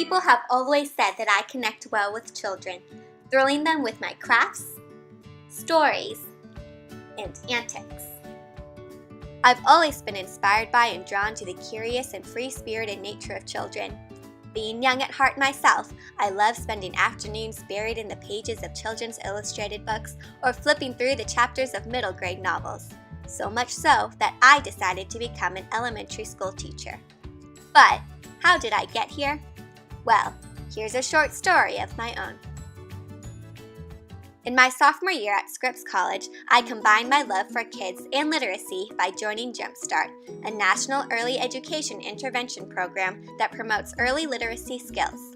People have always said that I connect well with children, thrilling them with my crafts, stories, and antics. I've always been inspired by and drawn to the curious and free-spirited nature of children. Being young at heart myself, I love spending afternoons buried in the pages of children's illustrated books or flipping through the chapters of middle grade novels. So much so that I decided to become an elementary school teacher. But how did I get here? Well, here's a short story of my own. In my sophomore year at Scripps College, I combined my love for kids and literacy by joining Jumpstart, a national early education intervention program that promotes early literacy skills.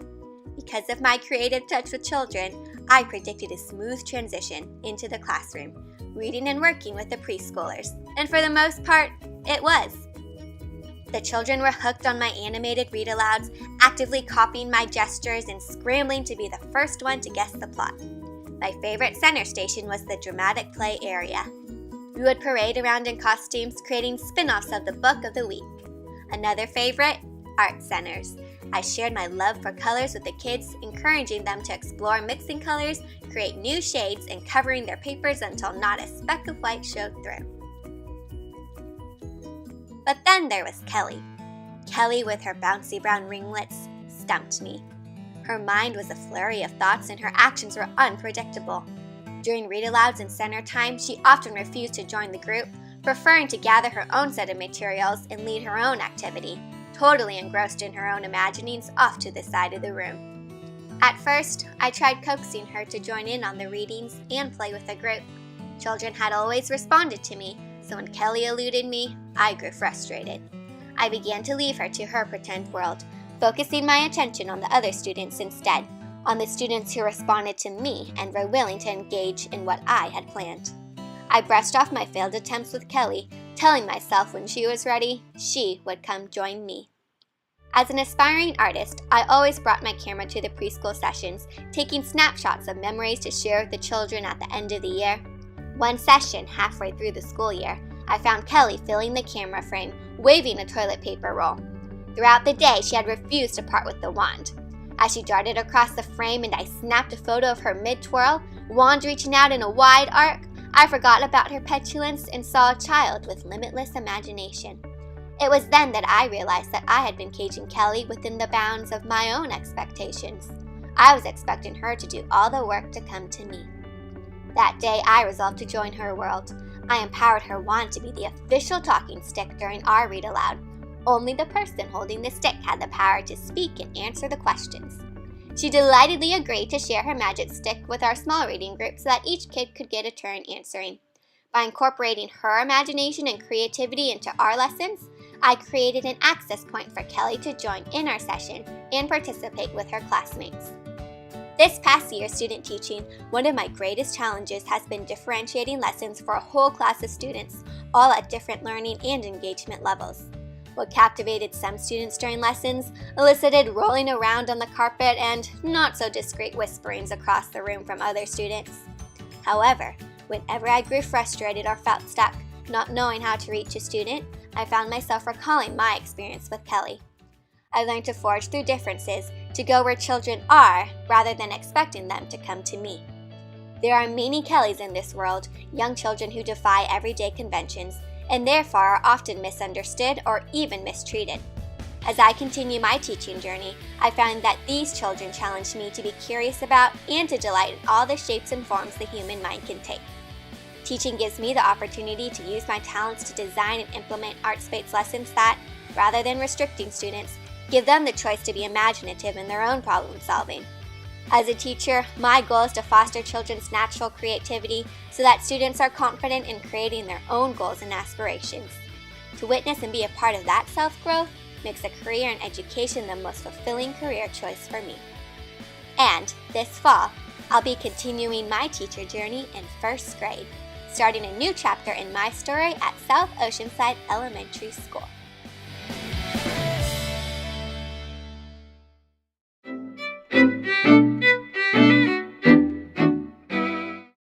Because of my creative touch with children, I predicted a smooth transition into the classroom, reading and working with the preschoolers, and for the most part, it was. The children were hooked on my animated read-alouds, actively copying my gestures and scrambling to be the first one to guess the plot. My favorite center station was the dramatic play area. We would parade around in costumes, creating spin-offs of the book of the week. Another favorite, art centers. I shared my love for colors with the kids, encouraging them to explore mixing colors, create new shades, and covering their papers until not a speck of white showed through. But then there was Kelly. Kelly, with her bouncy brown ringlets, stumped me. Her mind was a flurry of thoughts and her actions were unpredictable. During read-alouds and center time, she often refused to join the group, preferring to gather her own set of materials and lead her own activity, totally engrossed in her own imaginings off to the side of the room. At first, I tried coaxing her to join in on the readings and play with the group. Children had always responded to me, so when Kelly eluded me, I grew frustrated. I began to leave her to her pretend world, focusing my attention on the other students instead, on the students who responded to me and were willing to engage in what I had planned. I brushed off my failed attempts with Kelly, telling myself when she was ready, she would come join me. As an aspiring artist, I always brought my camera to the preschool sessions, taking snapshots of memories to share with the children at the end of the year. One session, halfway through the school year, I found Kelly filling the camera frame, waving a toilet paper roll. Throughout the day, she had refused to part with the wand. As she darted across the frame and I snapped a photo of her mid-twirl, wand reaching out in a wide arc, I forgot about her petulance and saw a child with limitless imagination. It was then that I realized that I had been caging Kelly within the bounds of my own expectations. I was expecting her to do all the work to come to me. That day, I resolved to join her world. I empowered her wand to be the official talking stick during our read-aloud. Only the person holding the stick had the power to speak and answer the questions. She delightedly agreed to share her magic stick with our small reading group so that each kid could get a turn answering. By incorporating her imagination and creativity into our lessons, I created an access point for Kelly to join in our session and participate with her classmates. This past year student teaching, one of my greatest challenges has been differentiating lessons for a whole class of students, all at different learning and engagement levels. What captivated some students during lessons elicited rolling around on the carpet and not so discreet whisperings across the room from other students. However, whenever I grew frustrated or felt stuck, not knowing how to reach a student, I found myself recalling my experience with Kelly. I learned to forge through differences, to go where children are, rather than expecting them to come to me. There are many Kellys in this world, young children who defy everyday conventions, and therefore are often misunderstood or even mistreated. As I continue my teaching journey, I found that these children challenge me to be curious about and to delight in all the shapes and forms the human mind can take. Teaching gives me the opportunity to use my talents to design and implement arts-based lessons that, rather than restricting students, give them the choice to be imaginative in their own problem solving. As a teacher, my goal is to foster children's natural creativity so that students are confident in creating their own goals and aspirations. To witness and be a part of that self-growth makes a career in education the most fulfilling career choice for me. And this fall, I'll be continuing my teacher journey in first grade, starting a new chapter in my story at South Oceanside Elementary School.